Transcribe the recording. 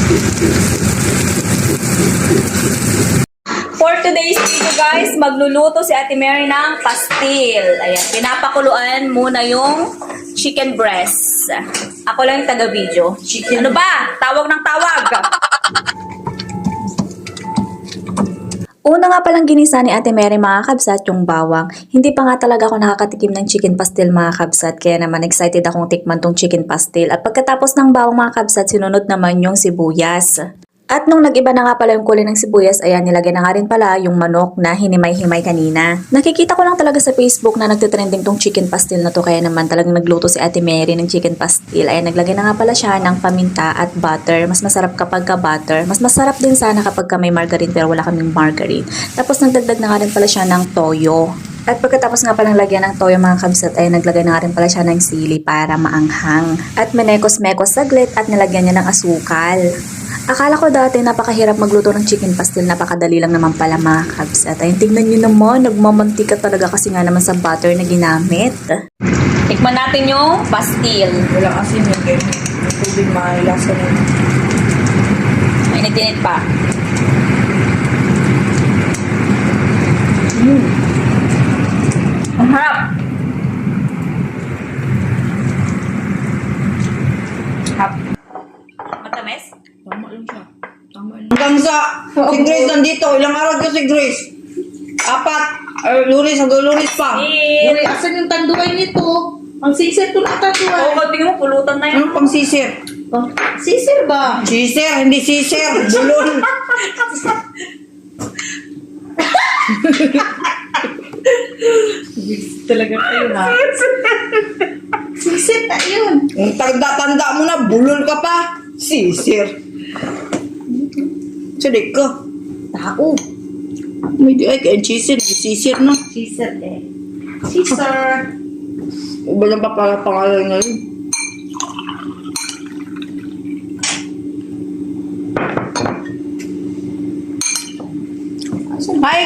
For today's video guys, magluluto si Ate Mary ng pastil. Ayan, pinapakuluan muna yung chicken breast. Ako lang yung taga-video. Ano ba? Tawag ng tawag. Una nga palang ginisa ni Ate Mary mga kabsat yung bawang. Hindi pa nga talaga ako nakakatikim ng chicken pastil mga kabsat. Kaya naman excited akong tikman tong chicken pastil. At pagkatapos ng bawang mga kabsat, sinunod naman yung sibuyas. At nung nag-iba na nga pala yung kulay ng sibuyas, ayan, nilagay na nga rin pala yung manok na hinimay-himay kanina. Nakikita ko lang talaga sa Facebook na nagtitrending tong chicken pastil na to, kaya naman talagang nagluto si Ate Mary ng chicken pastil. Ayan, naglagay na nga pala siya ng paminta at butter. Mas masarap kapag ka butter. Mas masarap din sana kapag ka may margarine, pero wala kaming margarine. Tapos nagdagdag na nga rin pala siya ng toyo. At pagkatapos nga palang lagyan ng toyo mga kabsat, ay naglagay na nga rin pala siya ng sili para maanghang. At menekos-mekos saglit at nilagyan niya ng asukal. Akala ko dati napakahirap magluto ng chicken pastil, napakadali lang naman pala mga kabsat. Ay tignan nyo naman, nagmamantika talaga kasi nga naman sa butter na ginamit. Tikman natin yung pastil. Walang asin yung ganyan. Yung tubig mailasa na yun. Mainit-init pa. Ang harap. Harap. Matamis? Tama lang siya. Tama lang. Hanggang sa si Grace nandito. Ilang araw ko si Grace? 4. Lunes hanggang Lunes pa. Eat. Uy, asan yung tanduay nito? Ang sisir ko na Oo, tanduay. tingin mo, pulutan na yun. Anong pang sisir? Sisir ba? Sisir, hindi sisir. Bulon. Talaga kayo ha? Sisir na yun. Ang tanda-tanda mo na, bulol ka pa. Sisir. Sadik ka. Tao. May di ay kaya sisir. Sisir na. Sisir eh. Sisir. Iba lang pa pala pangalan ngayon. Hi